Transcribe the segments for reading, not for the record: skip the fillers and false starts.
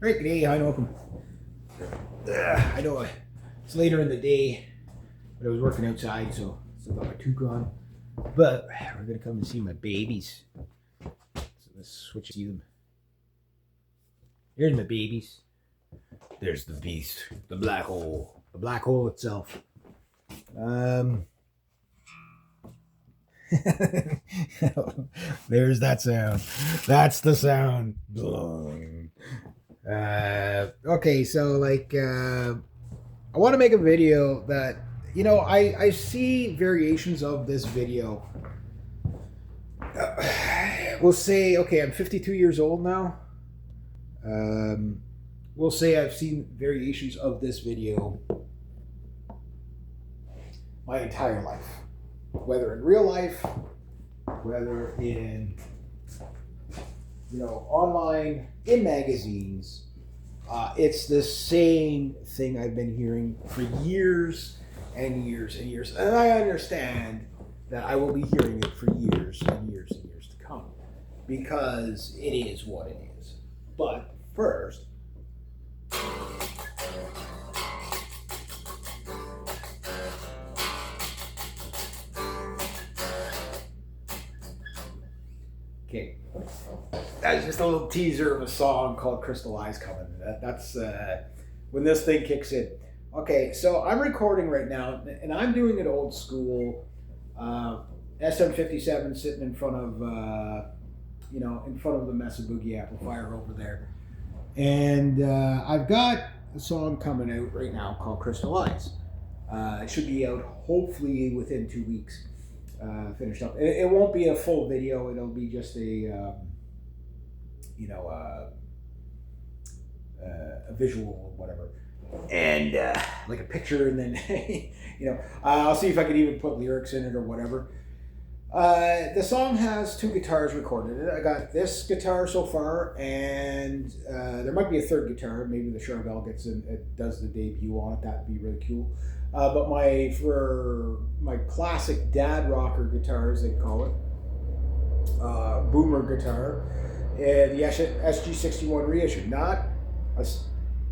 Right, good day, hi, and welcome. I know it's later in the day, but I was working outside, so still got my toque on. But we're gonna come and see my babies. So let's switch to them. Here's my babies. There's the beast, the black hole itself. There's that sound. That's the sound. Okay, so I want to make a video that I see variations of this video. We'll say, okay, I'm 52 years old now. We'll say I've seen variations of this video my entire life, whether in real life, whether in online, in magazines. It's the same thing I've been hearing for years and years and years. And I understand that I will be hearing it for years and years and years to come because it is what it is. But first, okay, that's just a little teaser of a song called Crystal Eyes coming. That's when this thing kicks in. Okay, so I'm recording right now, and I'm doing it old school. SM57 sitting in front of, in front of the Mesa Boogie amplifier over there. And I've got a song coming out right now called Crystal Eyes. It should be out hopefully within 2 weeks. Finished up. It won't be a full video. It'll be just a visual or whatever, and like a picture, and then I'll see if I can even put lyrics in it or whatever. The song has 2 guitars recorded in it. I got this guitar so far, and there might be a third guitar. Maybe the Charvel gets in, it does the debut on it. That'd be really cool. But for my classic dad rocker guitars, they call it boomer guitar, the SG61 reissue, not a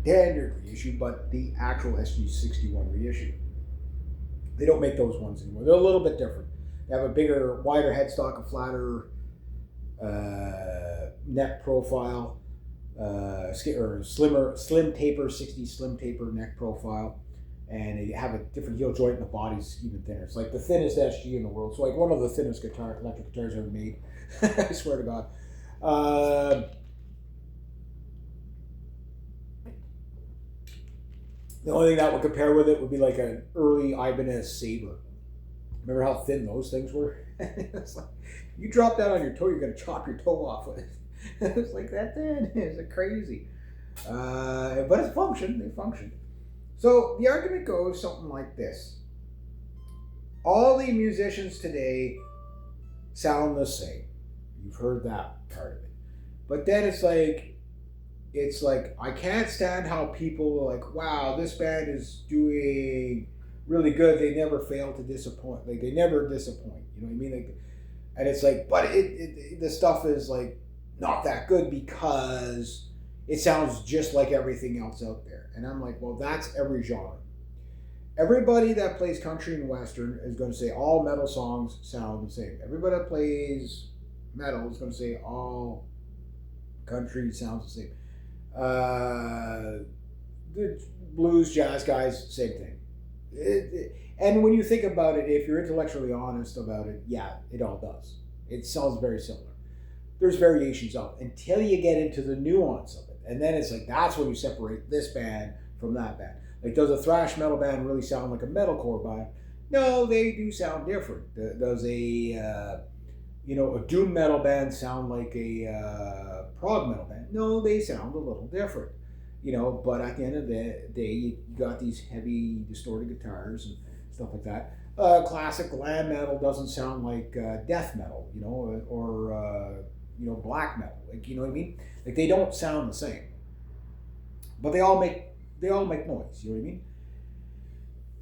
standard reissue, but the actual SG61 reissue. They don't make those ones anymore. They're a little bit different. They have a bigger, wider headstock, a flatter neck profile, or slim taper, 60 slim taper neck profile, and they have a different heel joint, and the body's even thinner. It's like the thinnest SG in the world. It's like one of the thinnest electric guitars ever made. I swear to God. The only thing that would compare with it would be like an early Ibanez Sabre. Remember how thin those things were? It's like, you drop that on your toe, you're going to chop your toe off with it. It's like that thin. It's crazy. But it's functioned. They function. So the argument goes something like this. All the musicians today sound the same. You've heard that part of it. But then it's like I can't stand how people are like, wow, this band is doing really good. They never fail to disappoint. Like, they never disappoint. You know what I mean? Like, and it's like, but the stuff is like not that good because it sounds just like everything else out there. And I'm like, well, that's every genre. Everybody that plays country and western is going to say all metal songs sound the same. Everybody that plays metal is going to say all country sounds the same. The blues, jazz guys, same thing. And when you think about it, if you're intellectually honest about it, yeah, it all does. It sounds very similar. There's variations of it until you get into the nuance of it. And then it's like, that's when you separate this band from that band. Like, does a thrash metal band really sound like a metalcore band? No, they do sound different. Does a doom metal band sound like a prog metal band? No, they sound a little different. But at the end of the day, you got these heavy distorted guitars and stuff like that. Classic glam metal doesn't sound like death metal, or black metal. Like, you know what I mean? Like, they don't sound the same, but they all make noise. You know what I mean?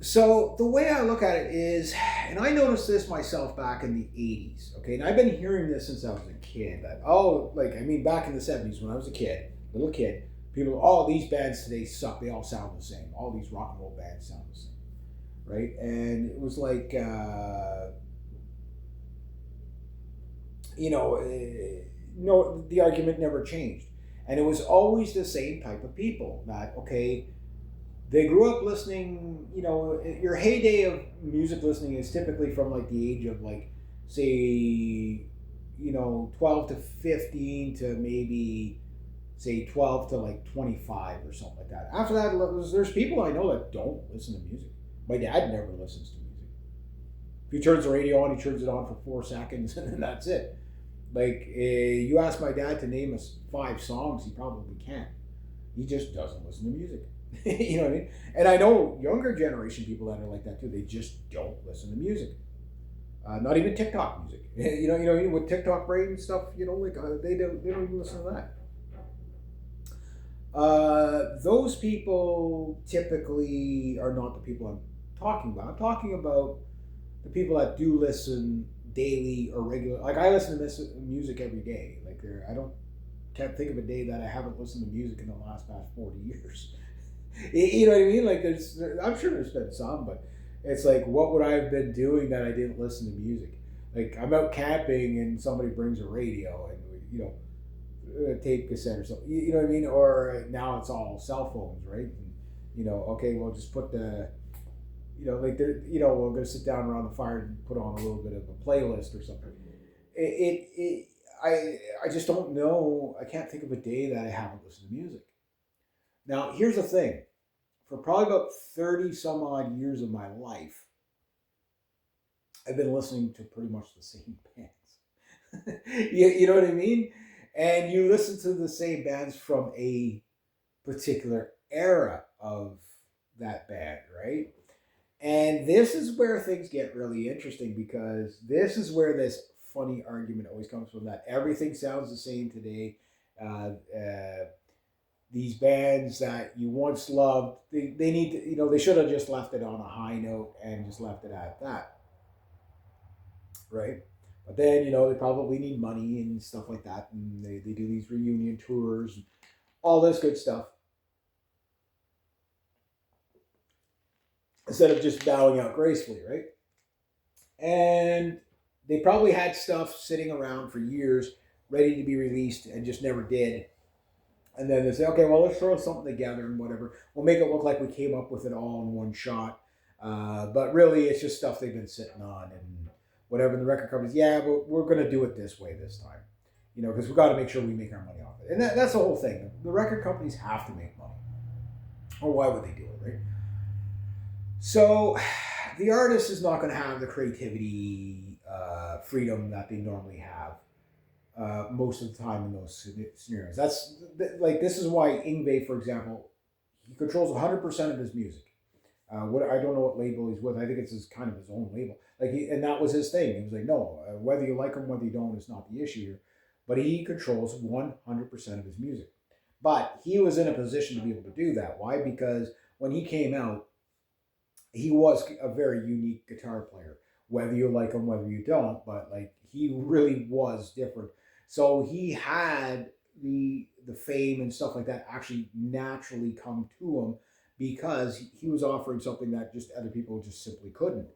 So the way I look at it is, and I noticed this myself back in the 80s, okay, and I've been hearing this since I was a kid, back in the 70s when I was a little kid, People, all these bands today suck. They all sound the same. All these rock and roll bands sound the same, right? And it was like, you know, no, the argument never changed, and it was always the same type of people. That okay, they grew up listening. You know, your heyday of music listening is typically from like the age of like, say, 12 to 15 to maybe say 12 to like 25 or something like that. After that, there's people I know that don't listen to music. My dad never listens to music. If he turns the radio on, he turns it on for 4 seconds and then that's it. Like, you ask my dad to name us 5 songs, he probably can't. He just doesn't listen to music. You know what I mean? And I know younger generation people that are like that too. They just don't listen to music. Not even TikTok music. With TikTok brain and stuff. They don't even listen to that. Those people typically are not the people I'm talking about. I'm talking about the people that do listen daily or regular. Like I listen to music every day. Like can't think of a day that I haven't listened to music in the past 40 years. You know what I mean? Like I'm sure there's been some, but it's like, what would I have been doing that I didn't listen to music? Like I'm out camping and somebody brings a radio and a tape cassette or something. You know what I mean? Or now it's all cell phones, right? And, okay, we'll just put we're gonna sit down around the fire and put on a little bit of a playlist or something. I just don't know. I can't think of a day that I haven't listened to music. Now, here's the thing. For probably about 30 some odd years of my life, I've been listening to pretty much the same bands. You know what I mean? And you listen to the same bands from a particular era of that band, right? And this is where things get really interesting, because this is where this funny argument always comes from, that everything sounds the same today. These bands that you once loved, they need to, they should have just left it on a high note and just left it at that, right? But then, they probably need money and stuff like that, and they do these reunion tours and all this good stuff, instead of just bowing out gracefully, right? And they probably had stuff sitting around for years ready to be released and just never did. And then they say, okay, well, let's throw something together and whatever. We'll make it look like we came up with it all in one shot. But really, it's just stuff they've been sitting on and whatever. And the record companies, yeah, but we're going to do it this way this time. Because we've got to make sure we make our money off it. And that's the whole thing. The record companies have to make money. Or why would they do it, right? So the artist is not going to have the creativity, freedom that they normally have. Most of the time in those scenarios. This is why Yngwie, for example, he controls 100% of his music. What I don't know what label he's with. I think it's kind of his own label. And that was his thing. He was like, no, whether you like him, whether you don't, is not the issue here. But he controls 100% of his music. But he was in a position to be able to do that. Why? Because when he came out, he was a very unique guitar player. Whether you like him, whether you don't, but he really was different. So he had the fame and stuff like that actually naturally come to him, because he was offering something that just other people just simply couldn't.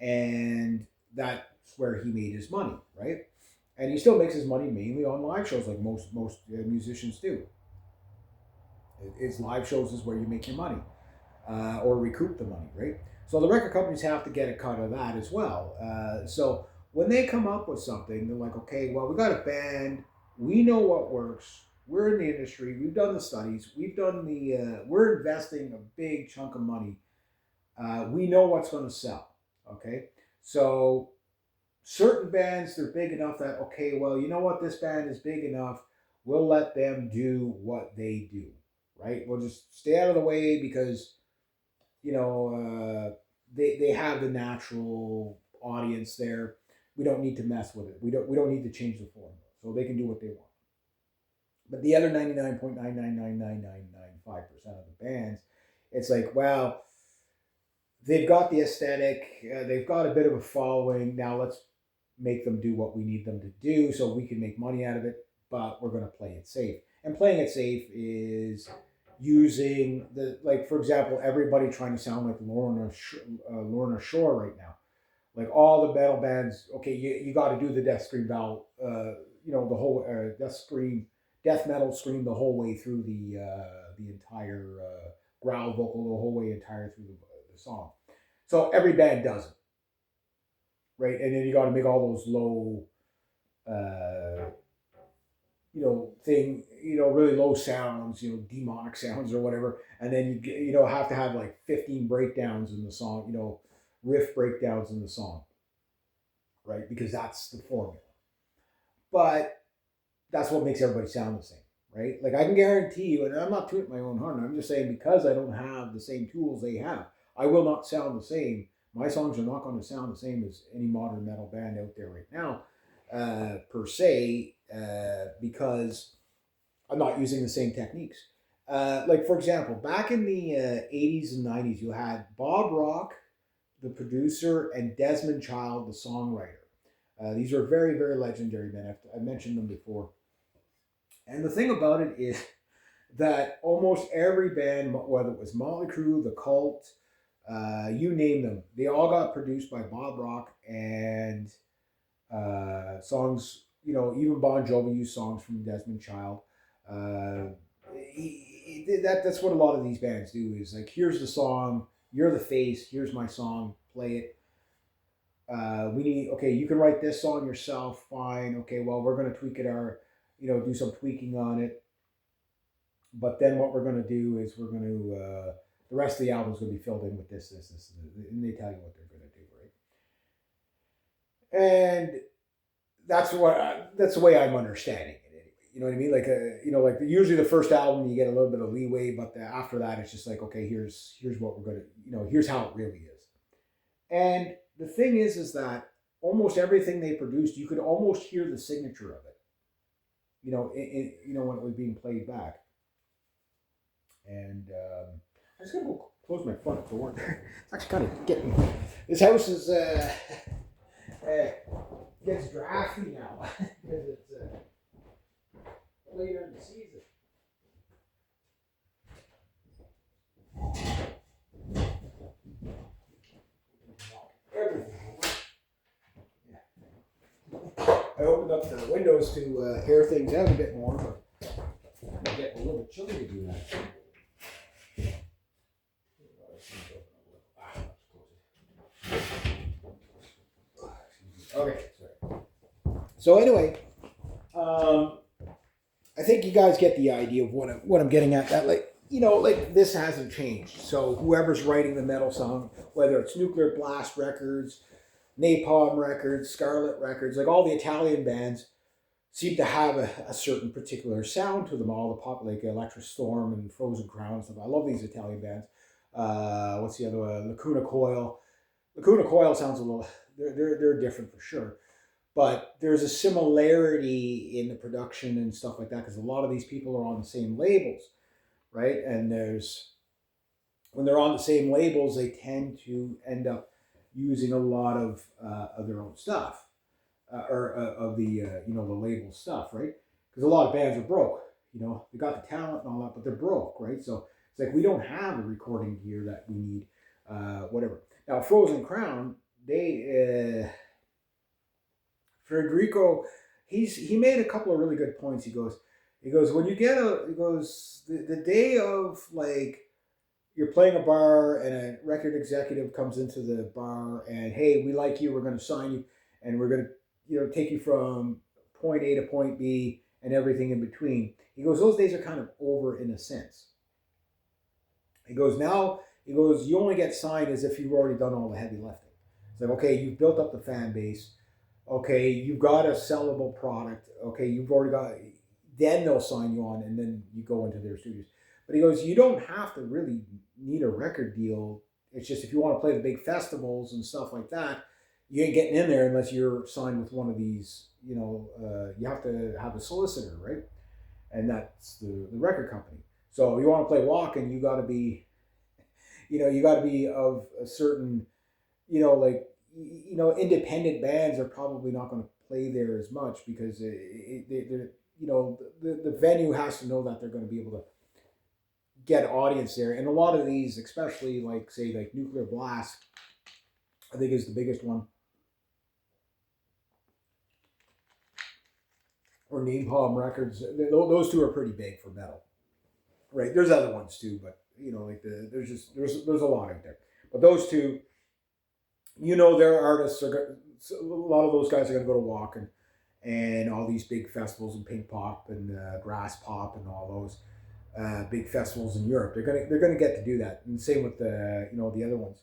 And that's where he made his money, right? And he still makes his money mainly on live shows, like most musicians do. It's live shows is where you make your money, or recoup the money, right? So the record companies have to get a cut of that as well. So when they come up with something, they're like, okay, well, we got a band. We know what works. We're in the industry. We've done the studies. We're investing a big chunk of money. We know what's going to sell. Okay. So certain bands, they're big enough that, okay, well, you know what? This band is big enough. We'll let them do what they do, right? We'll just stay out of the way because, they have the natural audience there. We don't need to mess with it. We don't need to change the formula. So they can do what they want. But the other 99.9999995% of the bands, it's like, well, they've got the aesthetic, they've got a bit of a following. Now let's make them do what we need them to do so we can make money out of it, but we're going to play it safe. And playing it safe is using the, like, for example, everybody trying to sound like Lorna Shore right now. Like all the metal bands, okay, you got to do the death scream valve, the whole death metal scream the whole way through the entire growl vocal the whole way entire through the song. So every band does it, right? And then you got to make all those low, uh, really low sounds, demonic sounds or whatever, and then have to have like 15 breakdowns in the song, riff breakdowns in the song, right? Because that's the formula. But that's what makes everybody sound the same, right? Like I can guarantee you, and I'm not tooting my own horn. I'm just saying because I don't have the same tools they have, I will not sound the same. My songs are not going to sound the same as any modern metal band out there right now, per se, because I'm not using the same techniques. Like for example, back in the 80s and 90s, you had Bob Rock, the producer, and Desmond Child, the songwriter. These are very, very legendary men. I've mentioned them before. And the thing about it is that almost every band, whether it was Motley Crue, The Cult, you name them, they all got produced by Bob Rock, and songs, even Bon Jovi used songs from Desmond Child. Uh, that's what a lot of these bands do is like, here's the song, you're the face, here's my song, play it. We need, okay, you can write this song yourself, fine, okay, well, we're going to tweak it, do some tweaking on it. But then what we're going to do is we're going to, the rest of the album is going to be filled in with this, and they tell you what they're going to do, right? And that's the way I'm understanding it. Anyway. You know what I mean? Like usually the first album you get a little bit of leeway, but after that it's just like, okay, here's what we're going to, here's how it really is. And the thing is that almost everything they produced, you could almost hear the signature of it, when it was being played back. And I just gotta go close my front door. It's actually kind of getting. This house is gets drafty now because it's later in the season. Everything. Yeah. I opened up the windows to air things out a bit more, but it's getting a little bit chilly to do that. Okay, sorry. So anyway, I think you guys get the idea of what I'm getting at. That like this hasn't changed. So whoever's writing the metal song, whether it's Nuclear Blast Records, Napalm Records, Scarlet Records, like all the Italian bands seem to have a certain particular sound to them. All the pop, like Electric Storm and Frozen Crown stuff. I love these Italian bands. What's the other one? Lacuna Coil. Lacuna Coil sounds a little. They're different for sure, but there's a similarity in the production and stuff like that because a lot of these people are on the same labels, right? And when they're on the same labels, they tend to end up using a lot of their own stuff, or of the the label stuff, right? Because a lot of bands are broke. They got the talent and all that, but they're broke, right? So it's like we don't have the recording gear that we need, whatever. Now, Frozen Crown, Federico, he made a couple of really good points. He goes when you get the day of, like, you're playing a bar and a record executive comes into the bar and, hey, we like you, we're going to sign you, and we're going to take you from point A to point B and everything in between. He goes, those days are kind of over in a sense. He goes, you only get signed as if you've already done all the heavy lifting. It's like, okay, you've built up the fan base. Okay, you've got a sellable product. Okay, you've already got, then they'll sign you on and then you go into their studios. But he goes, you don't have to really need a record deal. It's just if you want to play the big festivals and stuff like that, you ain't getting in there unless you're signed with one of these, you have to have a solicitor, right? And that's the record company. So you want to play Walkin', you got to be, of a certain, independent bands are probably not going to play there as much because the venue has to know that they're going to be able to get audience there. And a lot of these, especially like say like Nuclear Blast, I think is the biggest one, or Napalm Records. Those two are pretty big for metal, right? There's other ones too, but like there's a lot out there. But those two, their artists are a lot of those guys are going to go to Wacken and all these big festivals and Pink Pop and Grass Pop and all those big festivals in Europe. They're gonna get to do that, and same with the other ones.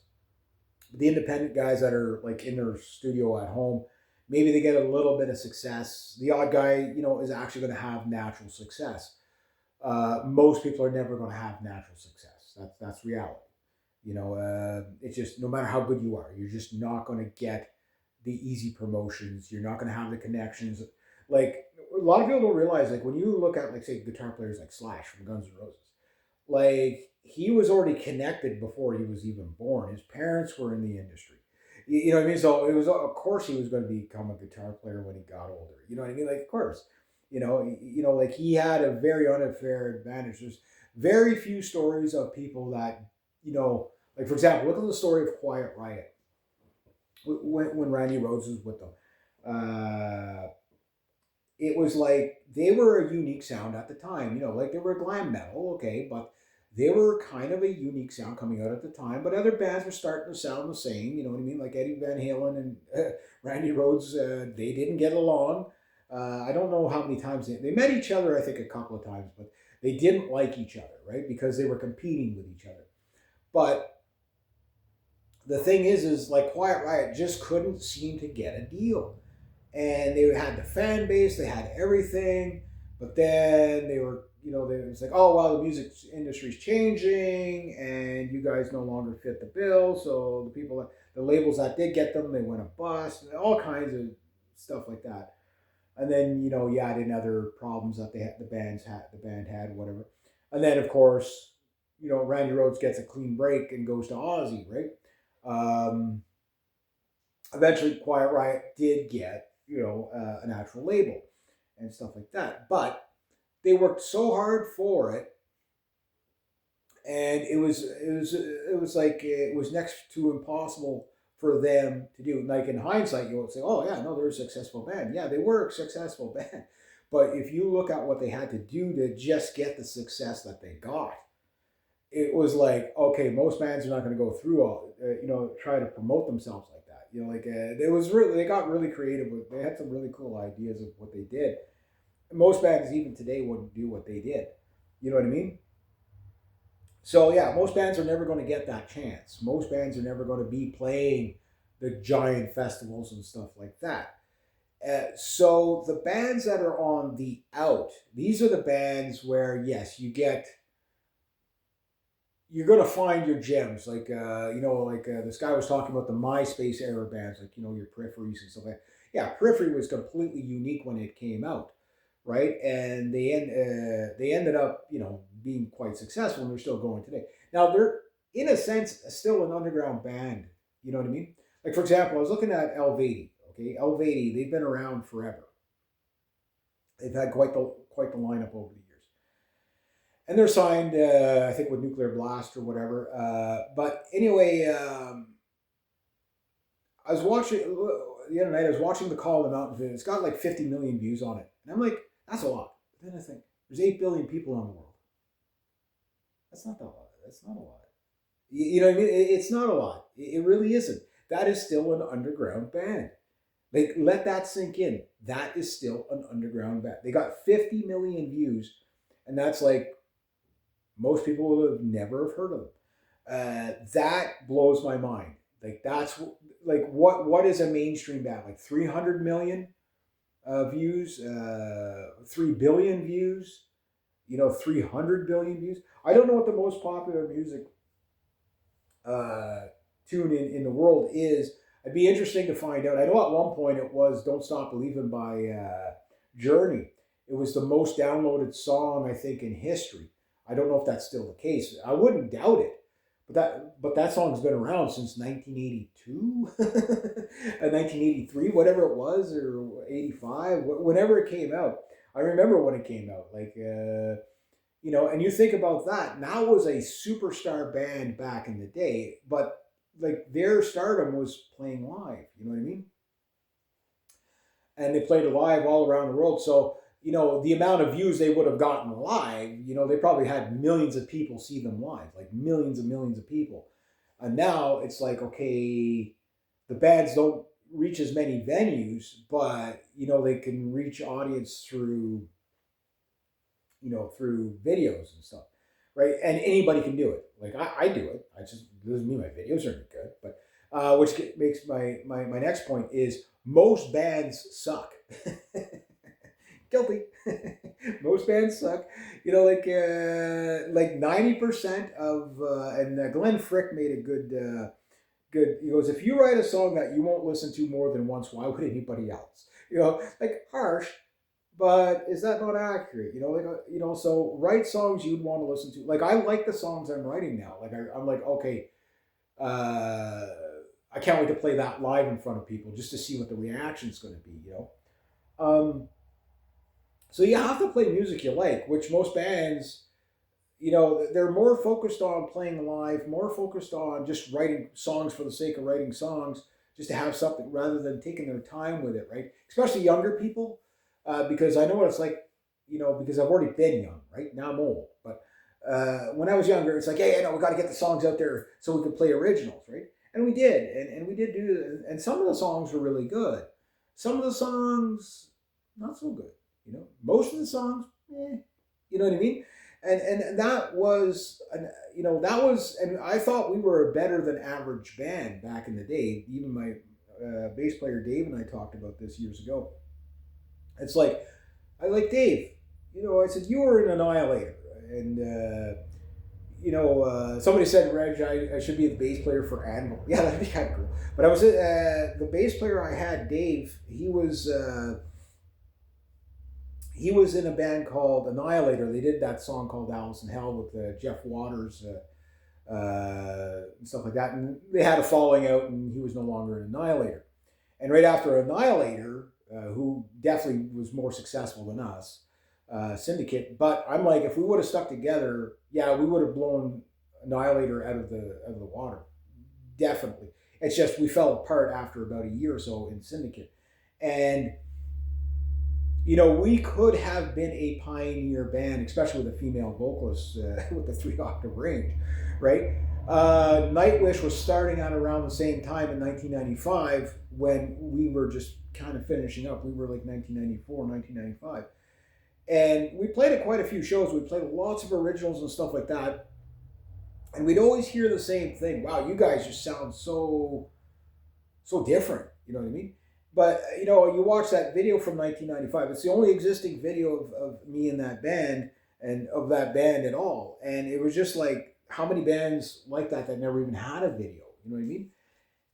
The independent guys that are like in their studio at home, maybe they get a little bit of success. The odd guy, is actually going to have natural success. Most people are never going to have natural success. That's reality. It's just no matter how good you are, you're just not going to get the easy promotions. You're not going to have the connections. Like a lot of people don't realize, like when you look at like say guitar players like Slash from Guns N' Roses, like he was already connected before he was even born. His parents were in the industry. You know what I mean? So it was of course he was going to become a guitar player when he got older. You know what I mean? Like of course, like he had a very unfair advantage. There's very few stories of people that like for example, look at the story of Quiet Riot when Randy Rhoads was with them. It was like they were a unique sound at the time. Like they were glam metal, okay, but they were kind of a unique sound coming out at the time. But other bands were starting to sound the same. You know what I mean? Like Eddie Van Halen and Randy Rhoads, they didn't get along. I don't know how many times they met each other. I think a couple of times, but they didn't like each other, right? Because they were competing with each other. But the thing is like Quiet Riot just couldn't seem to get a deal. And they had the fan base, they had everything, but then they were, it's like, oh, well, the music industry's changing and you guys no longer fit the bill. So the labels that did get them, they went a bust, and all kinds of stuff like that. And then, you add in other problems that the band had, whatever. And then, of course, Randy Rhoads gets a clean break and goes to Ozzy, right? Eventually, Quiet Riot did get an actual label and stuff like that. But they worked so hard for it, and it was like it was next to impossible for them to do. Like in hindsight, you would say, "Oh yeah, no, they're a successful band." Yeah, they were a successful band. But if you look at what they had to do to just get the success that they got, it was like, okay, most bands are not going to go through all, try to promote themselves like that. They got really creative with. They had some really cool ideas of what they did. Most bands even today wouldn't do what they did. You know what I mean? So yeah, most bands are never going to get that chance. Most bands are never going to be playing the giant festivals and stuff like that. So the bands that are on the out, these are the bands where yes, you're gonna find your gems, like this guy was talking about the MySpace era bands, like your Peripheries and stuff like that. Yeah, Periphery was completely unique when it came out, right? And they ended up being quite successful, and they're still going today. Now they're in a sense still an underground band. You know what I mean? Like for example, I was looking at Elvedi. Okay, Elvedi, they've been around forever. They've had quite the lineup over the years. And they're signed, I think, with Nuclear Blast or whatever. But anyway, I was watching the other night. I was watching the Call of the Mountain video. It's got like 50 million views on it, and I'm like, that's a lot. But then I think there's 8 billion people in the world. That's not that lot. That's not a lot. You know what I mean? It's not a lot. It really isn't. That is still an underground band. Like, let that sink in. That is still an underground band. They got 50 million views, and that's like most people would have never have heard of them. That blows my mind. Like that's like what is a mainstream band? Like 300 million views, 3 billion views. 300 billion views. I don't know what the most popular music tune in the world is. It'd be interesting to find out. I know at one point it was "Don't Stop Believing" by Journey. It was the most downloaded song I think in history. I don't know if that's still the case. I wouldn't doubt it. But that song's been around since 1982, 1983, whatever it was, or 85, whenever it came out. I remember when it came out. Like, and you think about that. Now was a superstar band back in the day, but like their stardom was playing live. You know what I mean? And they played live all around the world. So the amount of views they would have gotten live, they probably had millions of people see them live, like millions and millions of people. And now it's like, okay, the bands don't reach as many venues, but they can reach audience through through videos and stuff, right? And anybody can do it. Like I do it. I just doesn't mean my videos aren't good, but which makes my next point is most bands suck. Guilty. Most bands suck. Like 90% of and Glenn Frick made a good. He goes, if you write a song that you won't listen to more than once, why would anybody else? Like harsh, but is that not accurate? So write songs you'd want to listen to. Like I like the songs I'm writing now. Like I'm like, okay, I can't wait to play that live in front of people just to see what the reaction's going to be. So you have to play music you like, which most bands, they're more focused on playing live, more focused on just writing songs for the sake of writing songs, just to have something rather than taking their time with it, right? Especially younger people, because I know what it's like, because I've already been young, right? Now I'm old. But when I was younger, it's like, hey, we got to get the songs out there so we could play originals, right? And we did, and we did do, and some of the songs were really good. Some of the songs, not so good. Most of the songs, you know what I mean? And that was, and I thought we were a better than average band back in the day. Even my bass player Dave and I talked about this years ago. It's like, I like Dave. I said, you were an Annihilator. And, somebody said, Reg, I should be the bass player for Anvil. Yeah, that'd be kind of cool. But I was, the bass player I had, Dave, he was in a band called Annihilator. They did that song called Alice in Hell with Jeff Waters and stuff like that. And they had a falling out, and he was no longer an Annihilator. And right after Annihilator, who definitely was more successful than us, Syndicate. But I'm like, if we would have stuck together, yeah, we would have blown Annihilator out of the water. Definitely. It's just we fell apart after about a year or so in Syndicate. And we could have been a pioneer band, especially with a female vocalist with the 3-octave range, right? Nightwish was starting out around the same time in 1995 when we were just kind of finishing up. We were like 1994, 1995. And we played at quite a few shows. We played lots of originals and stuff like that. And we'd always hear the same thing. Wow, you guys just sound so different. You know what I mean? But, you watch that video from 1995. It's the only existing video of me in that band and of that band at all. And it was just like, how many bands like that never even had a video? You know what I mean?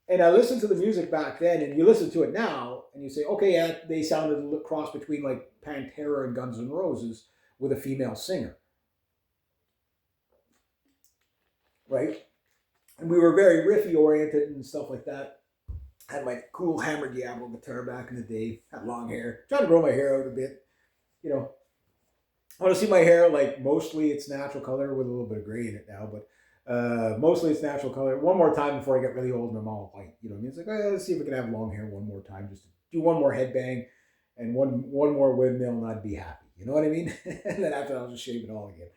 And I listened to the music back then, and you listen to it now, and you say, okay, yeah, they sounded a cross between like Pantera and Guns N' Roses with a female singer. Right? And we were very riffy oriented and stuff like that. Had my cool Hammer Diablo guitar back in the day. Had long hair. Trying to grow my hair out a bit. I want to see my hair, like, mostly it's natural color with a little bit of gray in it now, but mostly it's natural color. One more time before I get really old and I'm all white. You know what I mean? It's like, let's see if we can have long hair one more time. Just do one more headbang and one more windmill and I'd be happy. You know what I mean? And then after that, I'll just shave it all again.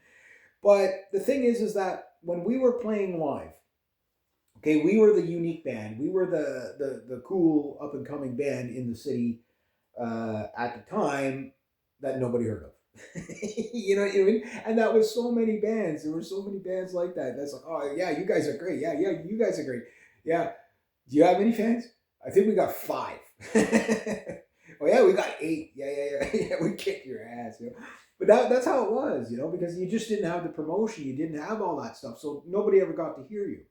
But the thing is that when we were playing live, okay, we were the unique band. We were the cool up and coming band in the city at the time that nobody heard of. You know what I mean? And that was so many bands. There were so many bands like that. That's like, oh yeah, you guys are great. Yeah, you guys are great. Yeah. Do you have any fans? I think we got 5. Oh yeah, we got 8. Yeah. We kicked your ass. But that's how it was, because you just didn't have the promotion. You didn't have all that stuff. So nobody ever got to hear you.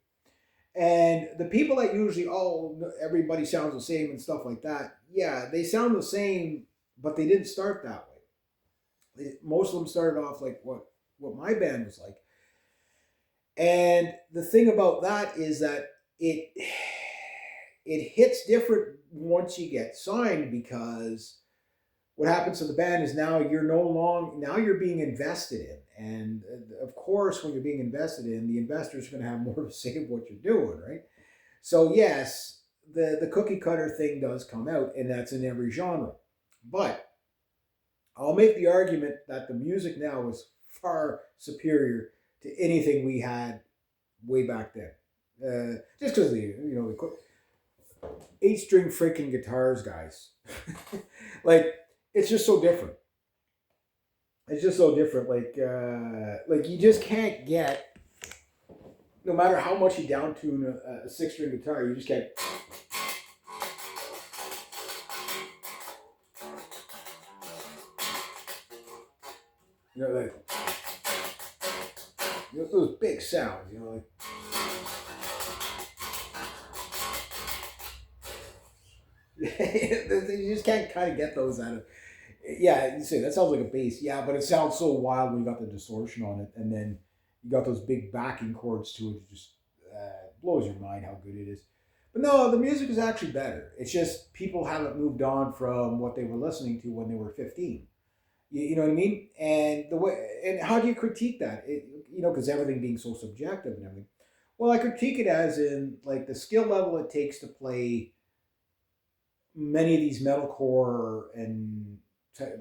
And the people that usually, everybody sounds the same and stuff like that. Yeah, they sound the same, but they didn't start that way. Most of them started off like what my band was like. And the thing about that is that it hits different once you get signed, because what happens to the band is now now you're being invested in, and of course, when you're being invested in, the investors are going to have more to say of what you're doing, right? So yes, the cookie cutter thing does come out, and that's in every genre. But I'll make the argument that the music now is far superior to anything we had way back then. Just because the 8 string freaking guitars, guys. Like it's just so different. It's just so different. Like you just can't get, no matter how much you down tune a 6 string guitar, you just can't. Like those big sounds. Like you just can't kind of get those out of. Yeah, you say that sounds like a bass. Yeah, but it sounds so wild when you got the distortion on it, and then you got those big backing chords to it. It just blows your mind how good it is. But no, the music is actually better. It's just people haven't moved on from what they were listening to when they were 15. You know what I mean? And the way, and how do you critique that? Because everything being so subjective and everything. Well, I critique it as in like the skill level it takes to play many of these metalcore and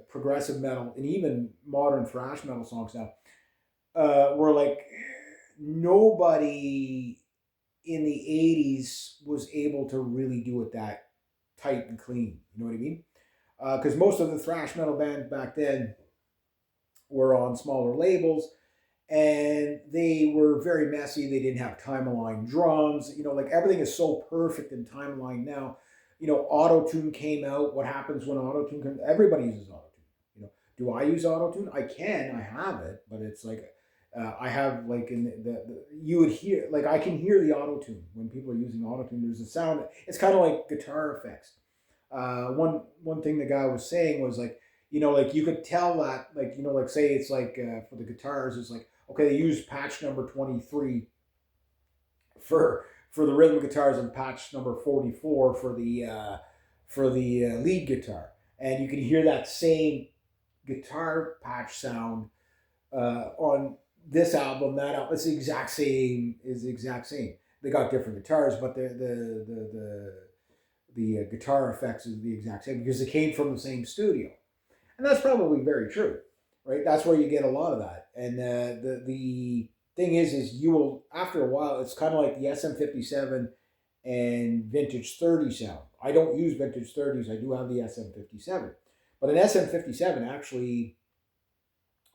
progressive metal and even modern thrash metal songs now were like nobody in the 80s was able to really do it that tight and clean. You know what I mean? Because most of the thrash metal bands back then were on smaller labels and they were very messy. They didn't have time aligned drums. Like everything is so perfect in time aligned now. Auto tune came out. What happens when auto tune comes? Everybody uses auto tune. Do I use auto tune? I can. I have it, but it's like I have like in you would hear, like I can hear the auto tune when people are using auto tune. There's a sound. It's kind of like guitar effects. One thing the guy was saying was like, like you could tell that, like, like say it's like for the guitars, it's like, okay, they use patch number 23 for the rhythm guitars and patch number 44 for the lead guitar, and you can hear that same guitar patch sound on this album, that album. It's the exact same. Is the exact same. They got different guitars, but the guitar effects is the exact same because it came from the same studio, and that's probably very true, right? That's where you get a lot of that, and the thing is you will, after a while, it's kind of like the SM57 and vintage 30 sound. I don't use vintage 30s. I do have the SM57, but an SM57 actually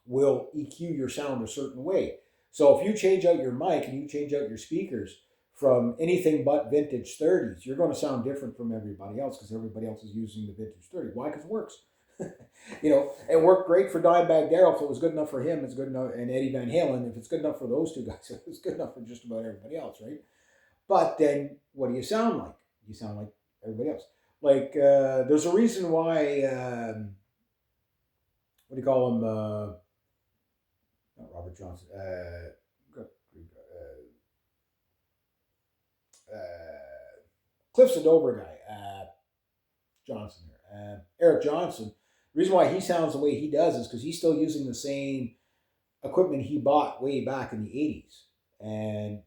will EQ your sound a certain way. So if you change out your mic and you change out your speakers from anything but vintage 30s, you're going to sound different from everybody else because everybody else is using the vintage 30. Why? Because it works. It worked great for Dimebag Darrell. If it was good enough for him, it's good enough. And Eddie Van Halen, if it's good enough for those two guys, it's good enough for just about everybody else, right? But then, what do you sound like? You sound like everybody else. Like, there's a reason why, what do you call him? Not Robert Johnson. Cliffs of Dover guy, Johnson here, Eric Johnson. The reason why he sounds the way he does is because he's still using the same equipment he bought way back in the 80s. And,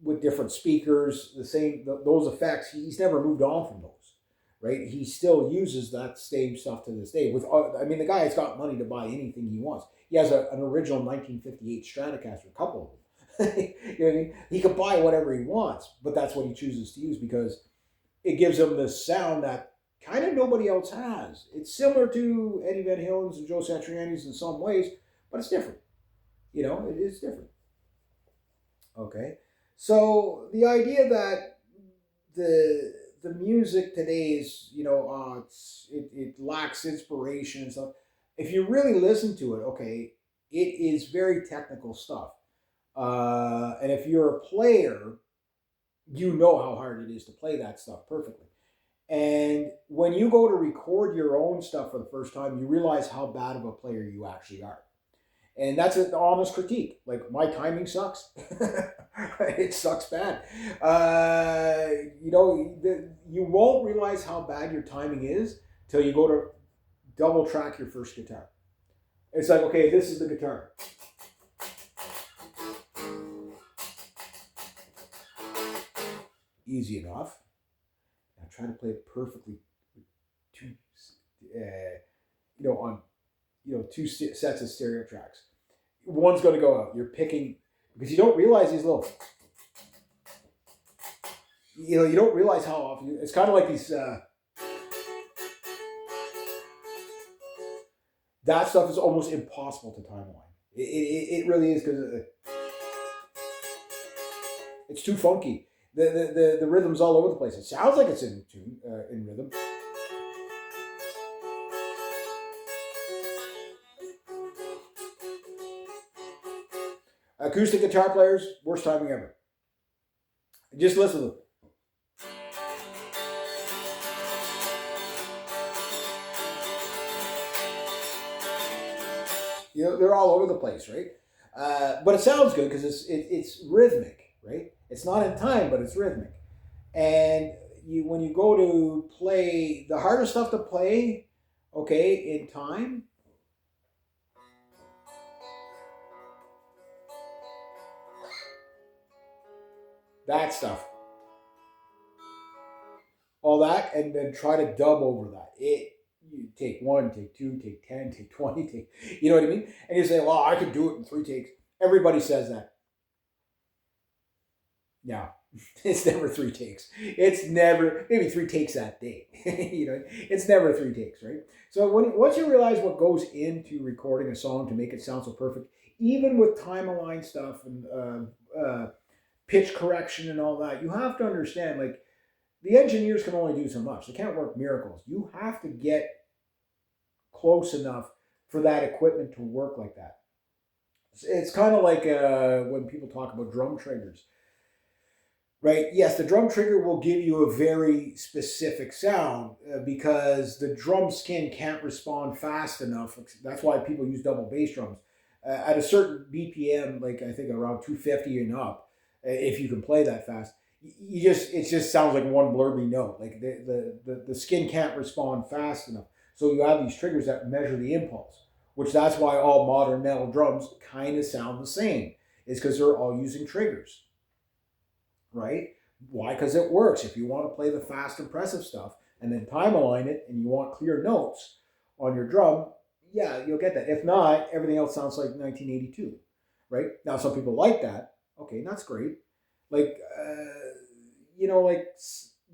with different speakers, the same, those effects, he's never moved on from those, right? He still uses that same stuff to this day. The guy has got money to buy anything he wants. He has an original 1958 Stratocaster, a couple of them. You know what I mean? He could buy whatever he wants, but that's what he chooses to use because it gives him this sound that kind of nobody else has. It's similar to Eddie Van Halen's and Joe Satriani's in some ways, but it's different. It is different. Okay, so the idea that the music today is, it lacks inspiration and stuff. If you really listen to it, okay, it is very technical stuff. And if you're a player, you know how hard it is to play that stuff perfectly. And when you go to record your own stuff for the first time, you realize how bad of a player you actually are. And that's an honest critique. Like, my timing sucks. It sucks bad. You won't realize how bad your timing is till you go to double track your first guitar. It's like, okay, this is the guitar. Easy enough. Now try to play it perfectly with two, on two sets of stereo tracks. One's going to go out. You're picking because you don't realize these little. You don't realize how often it's kind of like these. That stuff is almost impossible to timeline. It really is because it's too funky. The rhythm's all over the place. It sounds like it's in tune, in rhythm. Acoustic guitar players, worst timing ever. Just listen to them. They're all over the place, right? But it sounds good because it's rhythmic, right? It's not in time, but it's rhythmic. And when you go to play the harder stuff to play, okay, in time. That stuff. All that, and then try to dub over that. You take 1, take 2, take 10, take 20, take, you know what I mean? And you say, well, I could do it in 3 takes. Everybody says that. Yeah, it's never 3 takes. It's never, maybe 3 takes that day. It's never 3 takes, right? So once you realize what goes into recording a song to make it sound so perfect, even with time aligned stuff and pitch correction and all that, you have to understand, like, the engineers can only do so much. They can't work miracles. You have to get close enough for that equipment to work like that. It's kind of like when people talk about drum triggers, right? Yes, the drum trigger will give you a very specific sound because the drum skin can't respond fast enough. That's why people use double bass drums. At a certain BPM, like I think around 250 and up, if you can play that fast, it just sounds like one blurby note. Like the skin can't respond fast enough. So you have these triggers that measure the impulse, which that's why all modern metal drums kind of sound the same. It's because they're all using triggers, right? Why? Because it works. If you want to play the fast, impressive stuff and then time align it and you want clear notes on your drum, yeah, you'll get that. If not, everything else sounds like 1982, right? Now, some people like that. Okay, that's great. Like, like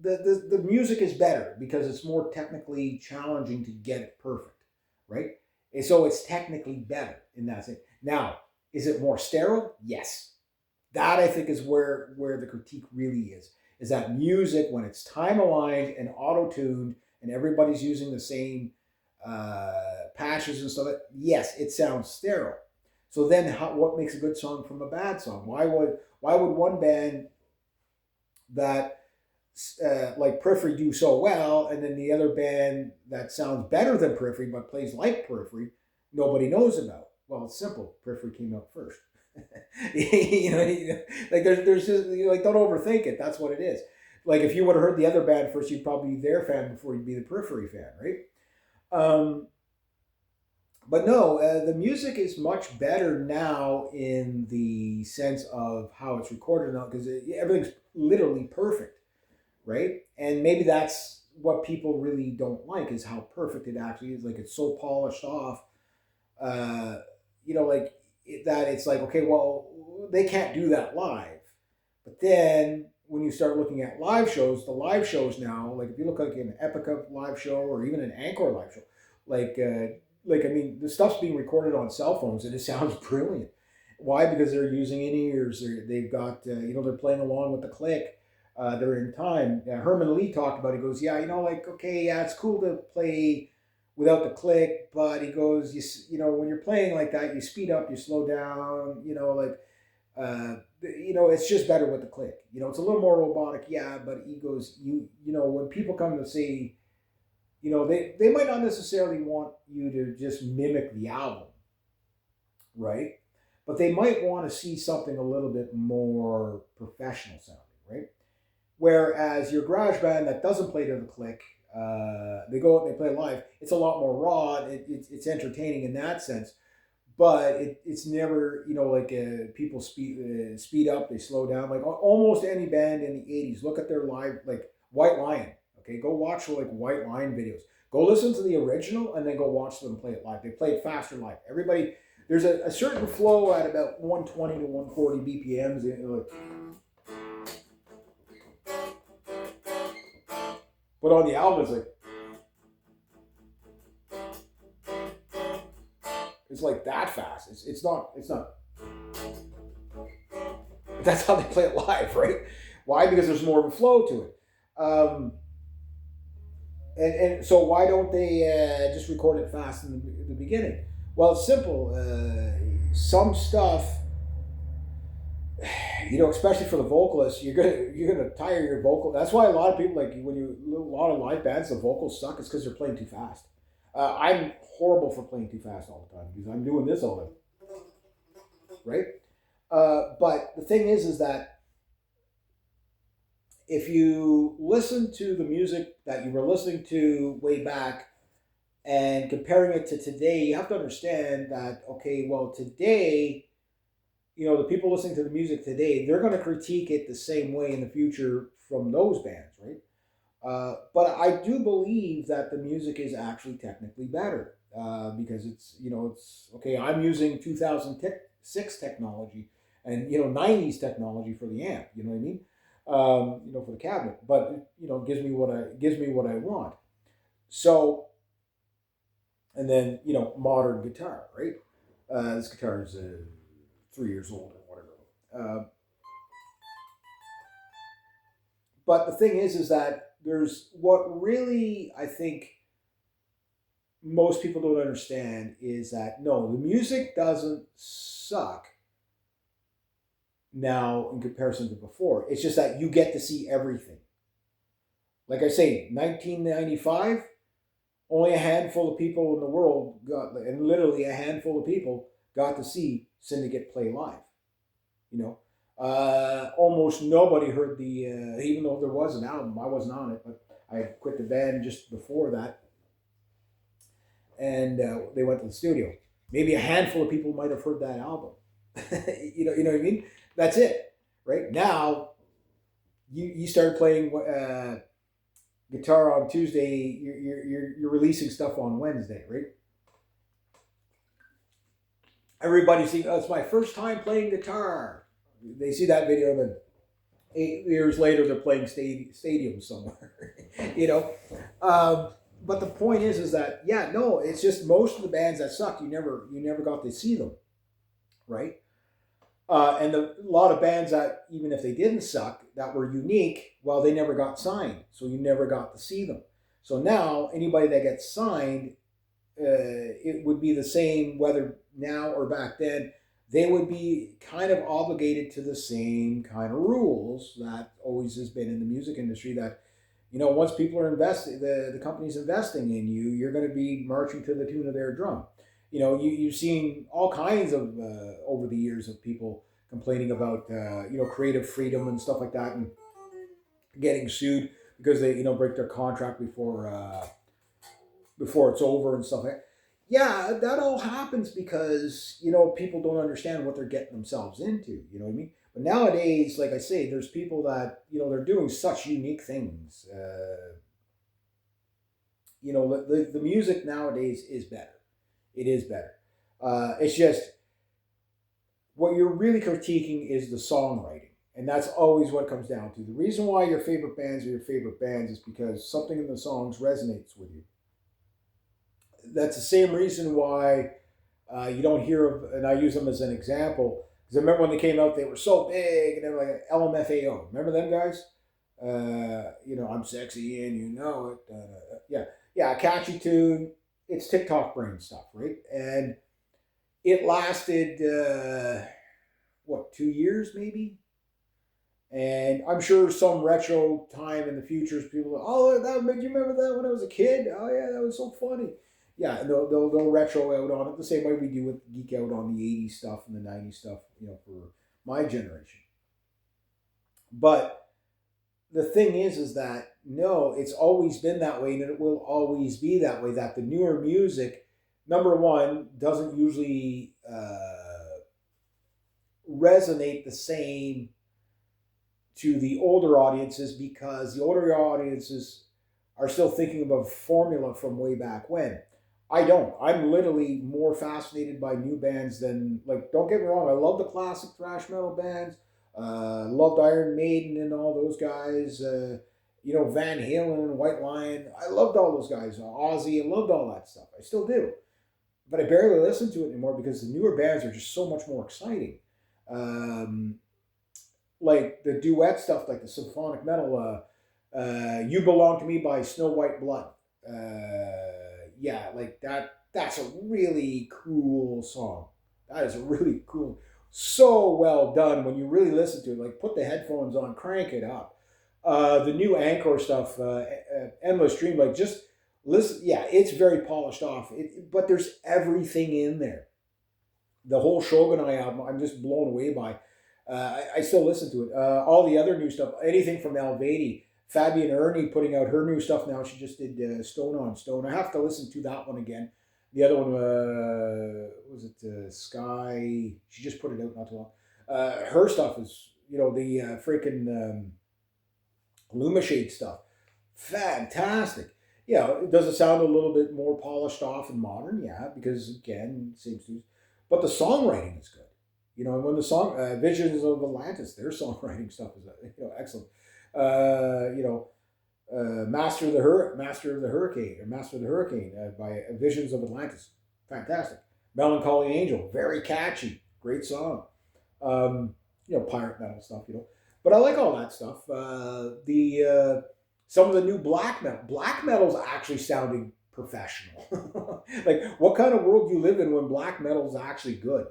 the music is better because it's more technically challenging to get it perfect, right? And so it's technically better in that sense. Now, is it more sterile? Yes. That I think is where the critique really is that music, when it's time aligned and auto-tuned and everybody's using the same patches and stuff, yes, it sounds sterile. So then what makes a good song from a bad song? Why would one band that like Periphery do so well, and then the other band that sounds better than Periphery but plays like Periphery, nobody knows about? Well, it's simple. Periphery came out first. Like there's just, like, don't overthink it. That's what it is. Like if you would have heard the other band first, you'd probably be their fan before you'd be the Periphery fan, right? But no, the music is much better now in the sense of how it's recorded now because everything's literally perfect, right? And maybe that's what people really don't like is how perfect it actually is. Like it's so polished off, like that it's like, okay, well, they can't do that live. But then when you start looking at live shows, the live shows now, like if you look like an Epica live show or even an Encore live show, like I mean, the stuff's being recorded on cell phones and it sounds brilliant. Why? Because they're using in-ears. They've got, they're playing along with the click. They're in time. Herman Lee talked about it. He goes, yeah, okay, yeah, it's cool to play without the click, but he goes, when you're playing like that, you speed up, you slow down, it's just better with the click. It's a little more robotic, yeah, but he goes, when people come to see, they might not necessarily want you to just mimic the album, right? But they might want to see something a little bit more professional sounding, right? Whereas your garage band that doesn't play to the click, They go out and they play live. It's a lot more raw. It's entertaining in that sense, but it's never, like people speed up, they slow down. Like almost any band in the '80s. Look at their live, like White Lion. Okay, go watch like White Lion videos. Go listen to the original and then go watch them play it live. They play it faster live. Everybody, there's a certain flow at about 120 to 140 BPMs. But on the album, it's like that fast. It's not. That's how they play it live, right? Why? Because there's more of a flow to it. And so why don't they just record it fast in the beginning? Well, it's simple. Some stuff, especially for the vocalists, you're gonna tire your vocal. That's why a lot of people, like a lot of live bands, the vocals suck. It's because they're playing too fast. I'm horrible for playing too fast all the time because I'm doing this all the time, right? But the thing is that if you listen to the music that you were listening to way back and comparing it to today, you have to understand that, okay, well, today, the people listening to the music today, they're going to critique it the same way in the future from those bands, right? But I do believe that the music is actually technically better because it's okay. I'm using 2006 technology and 90s technology for the amp. You know what I mean? For the cabinet, but gives me what I want. So, and then modern guitar, right? This guitar is 3 years old or whatever. But the thing is that there's what really I think most people don't understand is that no, the music doesn't suck now in comparison to before. It's just that you get to see everything. Like I say, 1995, only a handful of people in the world got, and literally a handful of people got to see Syndicate play live. Almost nobody heard even though there was an album, I wasn't on it, but I had quit the band just before that, and they went to the studio. Maybe a handful of people might have heard that album. you know what I mean? That's it, right? Now, you start playing guitar on Tuesday. You're releasing stuff on Wednesday, right? Everybody sees, oh, it's my first time playing guitar. They see that video, and then 8 years later they're playing stadiums somewhere, But the point is that it's just most of the bands that suck. You never got to see them, right? And a lot of bands that, even if they didn't suck, that were unique, well, they never got signed. So you never got to see them. So now, anybody that gets signed, it would be the same whether now or back then. They would be kind of obligated to the same kind of rules that always has been in the music industry that, once people are investing, the company's investing in you, you're going to be marching to the tune of their drum. You've seen all kinds of over the years of people complaining about creative freedom and stuff like that, and getting sued because they break their contract before it's over and stuff like that. Yeah, that all happens because people don't understand what they're getting themselves into. You know what I mean? But nowadays, like I say, there's people that they're doing such unique things. The music nowadays is better. It is better. It's just what you're really critiquing is the songwriting. And that's always what it comes down to. The reason why your favorite bands are your favorite bands is because something in the songs resonates with you. That's the same reason why you don't hear of, and I use them as an example, because I remember when they came out, they were so big, and they were like LMFAO. Remember them guys? I'm sexy and you know it. Yeah, catchy tune. It's TikTok brain stuff, right? And it lasted, 2 years maybe? And I'm sure some retro time in the future, people go, oh, do you remember that when I was a kid? Oh, yeah, that was so funny. Yeah, they'll retro out on it the same way we do with geek out on the 80s stuff and the 90s stuff, for my generation. But the thing is that no, it's always been that way, and it will always be that way. That the newer music, number one, doesn't usually resonate the same to the older audiences because the older audiences are still thinking of a formula from way back when. I don't. I'm literally more fascinated by new bands than like. Don't get me wrong. I love the classic thrash metal bands. Loved Iron Maiden and all those guys. Van Halen and White Lion. I loved all those guys. Ozzy. I loved all that stuff. I still do. But I barely listen to it anymore because the newer bands are just so much more exciting. Um, like the duet stuff, like the symphonic metal. "You Belong to Me" by Snow White Blood. Yeah, like that. That's a really cool song. That is a really cool. So well done when you really listen to it. Like put the headphones on, crank it up. The new Anchor stuff, Endless Dream, like just listen. Yeah, it's very polished off. But there's everything in there. The whole Shogunai album, I'm just blown away by. I still listen to it. All the other new stuff, anything from Elvedi, Fabian Ernie putting out her new stuff now. She just did Stone on Stone. I have to listen to that one again. The other one was it Sky? She just put it out not too long. Her stuff is the freaking Lumashade stuff, fantastic. Yeah, does it sound a little bit more polished off and modern? Yeah, because again, same students. But the songwriting is good. And when the song Visions of Atlantis, their songwriting stuff is excellent. You know, Master of the Hurricane or Master of the Hurricane by Visions of Atlantis, fantastic. Melancholy Angel, very catchy, great song. Pirate metal stuff. But I like all that stuff. The Some of the new black metal. Black metal's actually sounding professional. Like, what kind of world do you live in when black metal's actually good?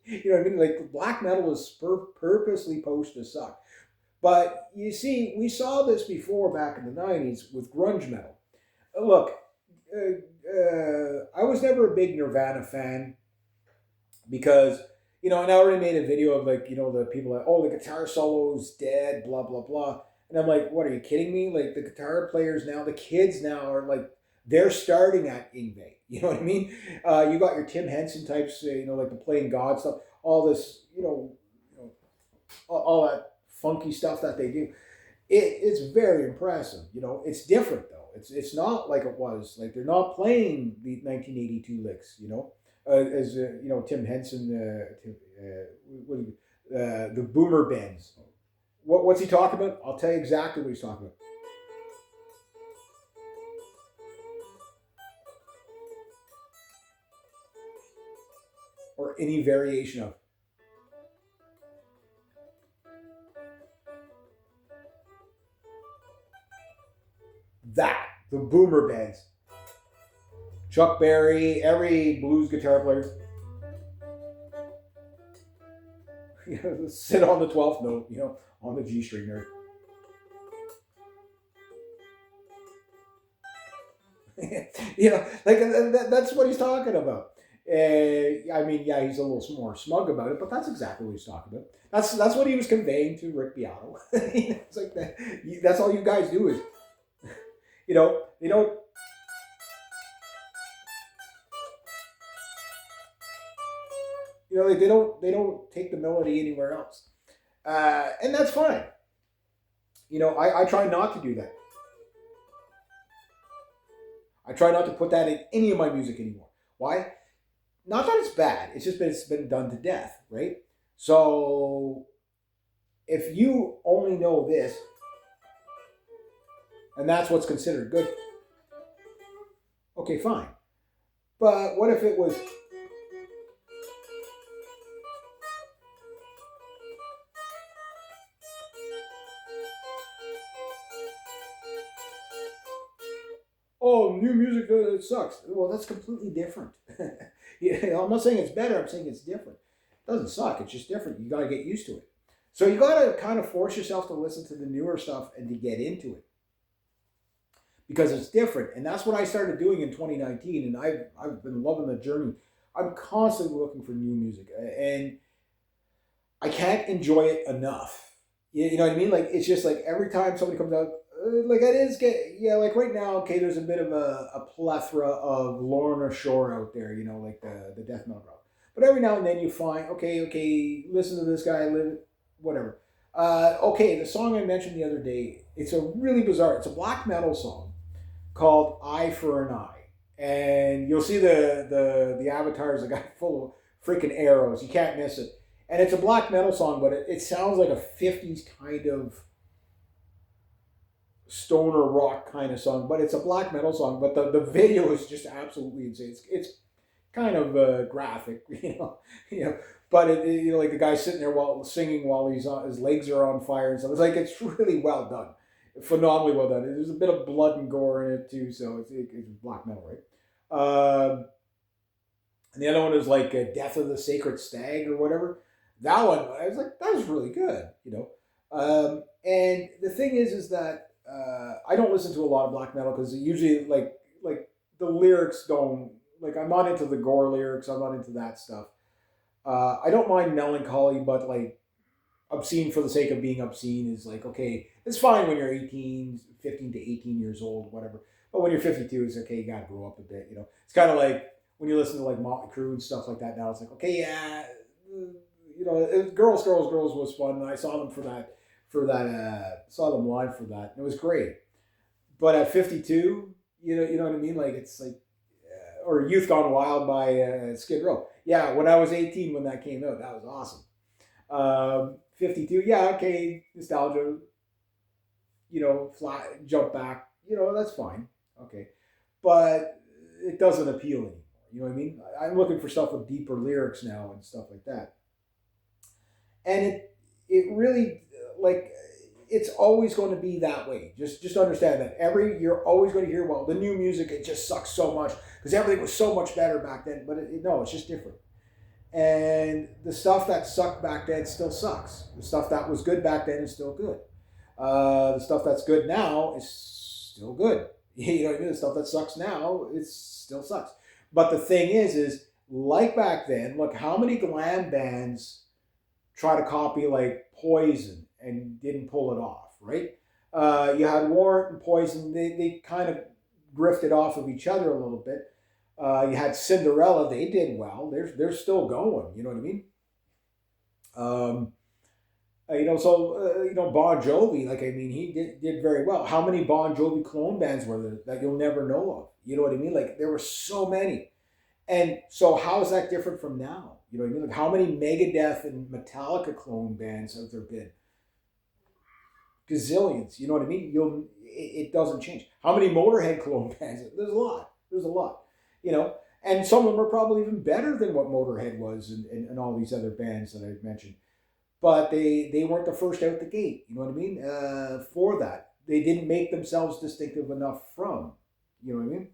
You know what I mean? Like, black metal is purposely supposed to suck. But you see, we saw this before back in the 90s with grunge metal. Look, I was never a big Nirvana fan because, and I already made a video of the people that, oh, the guitar solo's dead, blah, blah, blah. And I'm like, what, are you kidding me? Like, the guitar players now, the kids now are like, they're starting at Yngwie. You know what I mean? You got your Tim Henson types, like the Playing God stuff, all this, all that funky stuff that they do. It's very impressive. It's different though. It's not like it was. Like, they're not playing the 1982 licks. As Tim Henson, the Boomer Bends. What's he talking about? I'll tell you exactly what he's talking about. Or any variation of. That, the Boomer Bends. Chuck Berry, every blues guitar player. Sit on the 12th note, on the G string there. That's what he's talking about. I mean, yeah, he's a little more smug about it, but that's exactly what he's talking about. That's what he was conveying to Rick Beato. It's like that. That's all you guys do is, they don't. Like they don't take the melody anywhere else, and that's fine. I try not to do that. I try not to put that in any of my music anymore. Why? Not that it's bad. It's been done to death, right? So if you only know this, and that's what's considered good, okay, fine. But what if it was? Oh, new music, it sucks. Well, that's completely different. I'm not saying it's better. I'm saying it's different. It doesn't suck. It's just different. You got to get used to it. So you got to kind of force yourself to listen to the newer stuff and to get into it because it's different. And that's what I started doing in 2019. And I've been loving the journey. I'm constantly looking for new music, and I can't enjoy it enough. You know what I mean? Like it's just like every time somebody comes out, like it is get yeah. Like right now, okay, there's a bit of a plethora of Lorna Shore out there. You know, like the death metal rock. But every now and then you find okay, listen to this guy, live whatever. Okay, the song I mentioned the other day, it's a really bizarre. It's a black metal song called "Eye for an Eye," and you'll see the avatar is a guy full of freaking arrows. You can't miss it. And it's a black metal song, but it sounds like a '50s kind of stoner rock kind of song. But it's a black metal song. But the video is just absolutely insane. It's kind of graphic, you know. But like the guy sitting there while singing while he's on, his legs are on fire and stuff. It's like it's really well done, phenomenally well done. There's a bit of blood and gore in it too, so it's black metal, right? And the other one is like Death of the Sacred Stag or whatever. That one, I was like, that was really good, you know. And the thing is that I don't listen to a lot of black metal because usually like the lyrics don't like I'm not into the gore lyrics. I'm not into that stuff. I don't mind melancholy, but like obscene for the sake of being obscene is like okay, it's fine when you're 18, 15 to 18 years old, whatever. But when you're 52, it's okay. You gotta grow up a bit, you know. It's kind of like when you listen to like Motley Crue and stuff like that. Now it's like okay, yeah, you know, girls was fun. And I saw them saw them live for that. And it was great. But at 52, you know what I mean. Like it's like or Youth Gone Wild by Skid Row. Yeah, when I was 18 when that came out, that was awesome. 52, yeah, okay, nostalgia, you know, flat, jump back, you know, that's fine. Okay. But it doesn't appeal anymore. You know what I mean? I'm looking for stuff with deeper lyrics now and stuff like that. And it really like it's always going to be that way. Just understand that you're always going to hear well the new music it just sucks so much because everything was so much better back then. But no, it's just different. And the stuff that sucked back then still sucks. The stuff that was good back then is still good. The stuff that's good now is still good. You know what I mean? The stuff that sucks now it still sucks. But the thing is like back then. Look, how many glam bands try to copy like Poison and didn't pull it off, right? You had Warrant and Poison, they kind of drifted off of each other a little bit. You had Cinderella, they did well. They're still going, you know what I mean? Um, Bon Jovi, like I mean, he did very well. How many Bon Jovi clone bands were there that you'll never know of? You know what I mean? Like there were so many. And so how is that different from now? You know what I mean? Like how many Megadeth and Metallica clone bands have there been? Gazillions. You know what I mean? It doesn't change. How many Motorhead clone bands? There's a lot. There's a lot. You know, and some of them are probably even better than what Motorhead was and all these other bands that I've mentioned. But they weren't the first out the gate. You know what I mean? For that, they didn't make themselves distinctive enough from. You know what I mean?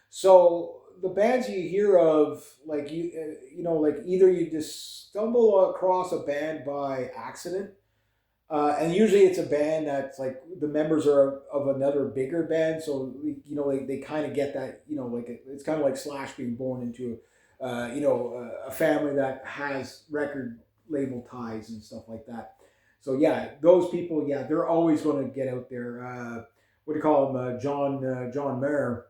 So the bands you hear of, like like either you just stumble across a band by accident, and usually it's a band that's like the members are of another bigger band, so like they kind of get that, like it's kind of like Slash being born into, a family that has record label ties and stuff like that. So yeah, those people, yeah, they're always going to get out there. What do you call him? John Mayer.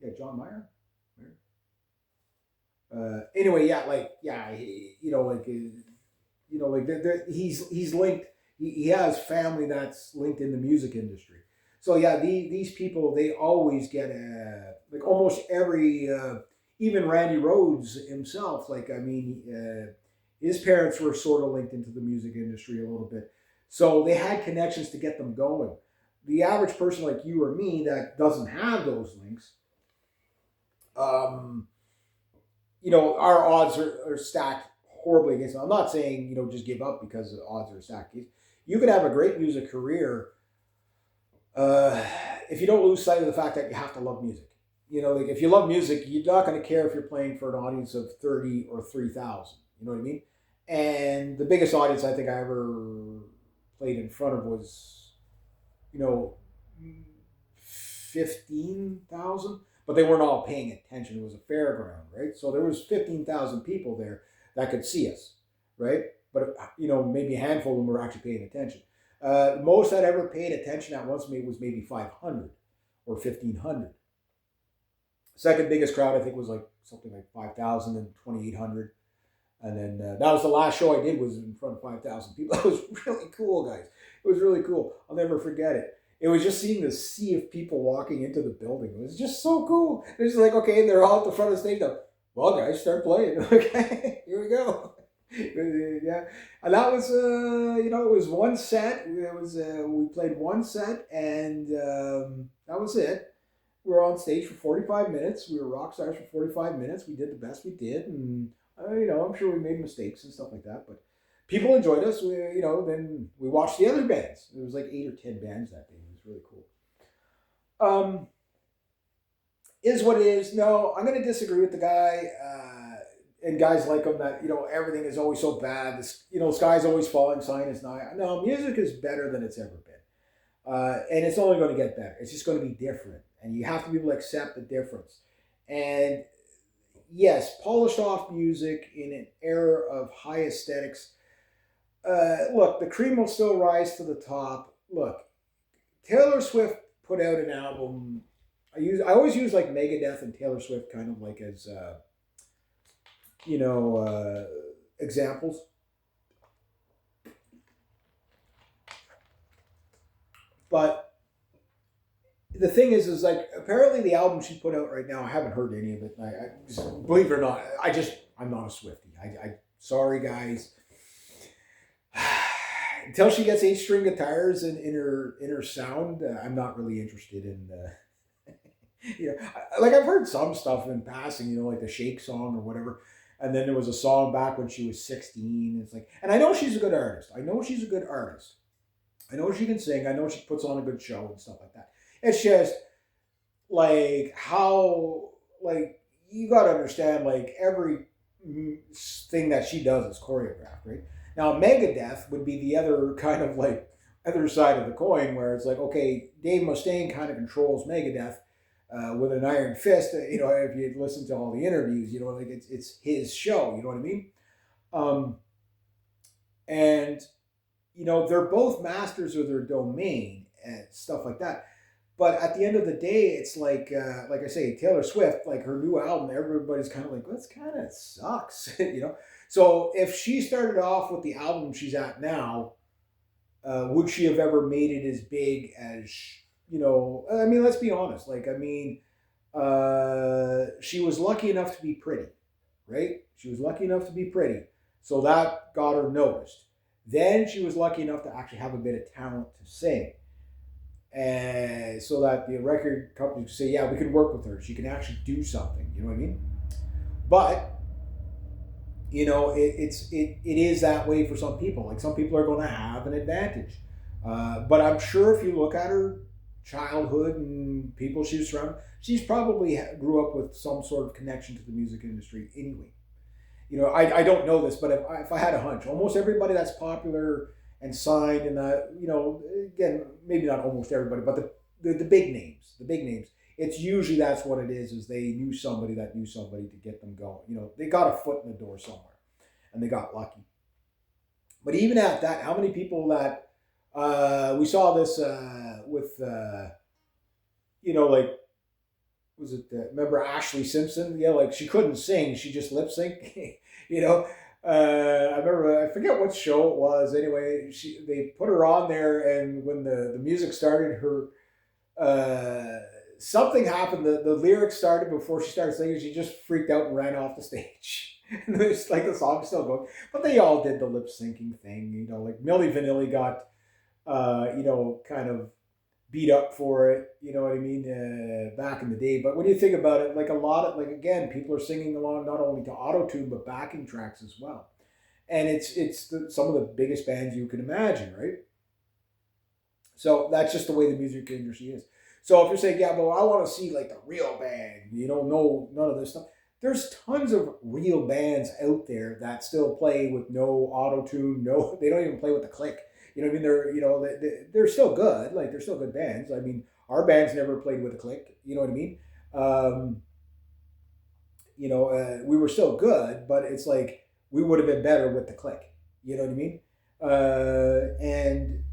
Yeah, John Mayer. Anyway, yeah, like yeah, he's linked. He has family that's linked in the music industry. So yeah, these people they always get like almost every even Randy Rhoads himself. Like I mean, his parents were sort of linked into the music industry a little bit, so they had connections to get them going. The average person like you or me that doesn't have those links, um, our odds are stacked horribly against them. I'm not saying, just give up because the odds are stacked. You could have a great music career uh, if you don't lose sight of the fact that you have to love music. Like if you love music, you're not going to care if you're playing for an audience of 30 or 3,000. You know what I mean? And the biggest audience I think I ever played in front of was, you know, 15,000, but they weren't all paying attention. It was a fairground, right? So there was 15,000 people there that could see us, right? but maybe a handful of them were actually paying attention. Most I'd ever paid attention at once was maybe 500 or 1,500. Second biggest crowd I think was like something like 5,000 and 2,800. And then that was the last show I did, was in front of 5,000 people. That was really cool, guys. It was really cool. I'll never forget it. It was just seeing the sea of people walking into the building. It was just so cool. It's like, okay, they're all at the front of the stage now. Well, guys, start playing. Okay, here we go. Yeah, and that was it was one set. We played one set, and that was it. We were on stage for 45 minutes. We were rock stars for 45 minutes. We did the best we did, and I'm sure we made mistakes and stuff like that, but people enjoyed us. Then we watched the other bands. There was like 8 or 10 bands that day. It was really cool. Is what it is. No, I'm going to disagree with the guy. And guys like him that, everything is always so bad. Sky's always falling, sign is nigh. No, music is better than it's ever been. And it's only going to get better. It's just going to be different. And you have to be able to accept the difference. And yes, polished off music in an era of high aesthetics. Look, the cream will still rise to the top. Look, Taylor Swift put out an album. I always use like Megadeth and Taylor Swift kind of like as examples. But the thing is like, apparently the album she put out right now, I haven't heard any of it. Believe it or not, I'm not a Swiftie. I sorry guys. Until she gets 8-string guitars in her sound, I'm not really interested in. Like I've heard some stuff in passing, like the Shake song or whatever. And then there was a song back when she was 16. It's like, and I know she's a good artist. I know she can sing. I know she puts on a good show and stuff like that. It's just like how, like, you got to understand, like, every thing that she does is choreographed, right? Now, Megadeth would be the other kind of like other side of the coin, where it's like, okay, Dave Mustaine kind of controls Megadeth with an iron fist. If you listen to all the interviews, like it's his show. You know what I mean? And they're both masters of their domain and stuff like that. But at the end of the day, it's like I say, Taylor Swift, like her new album, everybody's kind of like, well, this kind of sucks, So if she started off with the album she's at now, would she have ever made it as big as, I mean, let's be honest. She was lucky enough to be pretty, right? She was lucky enough to be pretty. So that got her noticed. Then she was lucky enough to actually have a bit of talent to sing. And so that the record companies could say, yeah, we can work with her. She can actually do something. You know what I mean? But, it is that way for some people. Like, some people are going to have an advantage. But I'm sure if you look at her childhood and people she was surrounded, she's probably grew up with some sort of connection to the music industry anyway. I don't know this, but if I had a hunch, almost everybody that's popular and signed, and again, maybe not almost everybody, but the big names, it's usually that's what it is they knew somebody that knew somebody to get them going. They got a foot in the door somewhere, and they got lucky. But even at that, how many people that we saw this with, like, was it, remember Ashley Simpson? Yeah, like, she couldn't sing, she just lip synced, I remember, I forget what show it was. Anyway, they put her on there, and when the music started, her something happened. The lyrics started before she started singing. She just freaked out and ran off the stage. And it's like the song's still going, but they all did the lip syncing thing. Like Milli Vanilli got, kind of beat up for it. You know what I mean? Back in the day. But when you think about it, like a lot of, like, again, people are singing along not only to auto-tune but backing tracks as well. And it's some of the biggest bands you can imagine, right? So that's just the way the music industry is. So if you're saying, yeah, but I want to see like the real band, no, none of this stuff. There's tons of real bands out there that still play with no auto-tune, they don't even play with the click. You know what I mean? They're still good. Like, they're still good bands. I mean, our band's never played with a click. You know what I mean? We were still good, but it's like we would have been better with the click. You know what I mean? And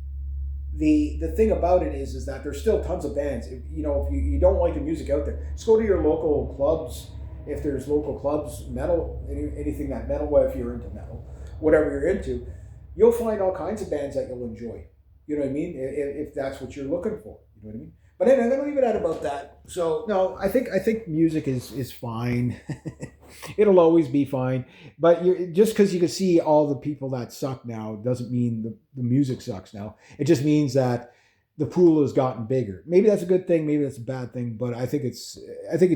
the thing about it is that there's still tons of bands. If, if you don't like the music out there, just go to your local clubs. If there's local clubs, metal, anything that metal, well, if you're into metal, whatever you're into, you'll find all kinds of bands that you'll enjoy. You know what I mean? If that's what you're looking for, you know what I mean. But anyway, I'm gonna leave it at about that. So no, I think music is fine. It'll always be fine. But just because you can see all the people that suck now doesn't mean the music sucks now. It just means that the pool has gotten bigger. Maybe that's a good thing. Maybe that's a bad thing. But I think it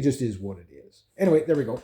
just is what it is. Anyway, there we go.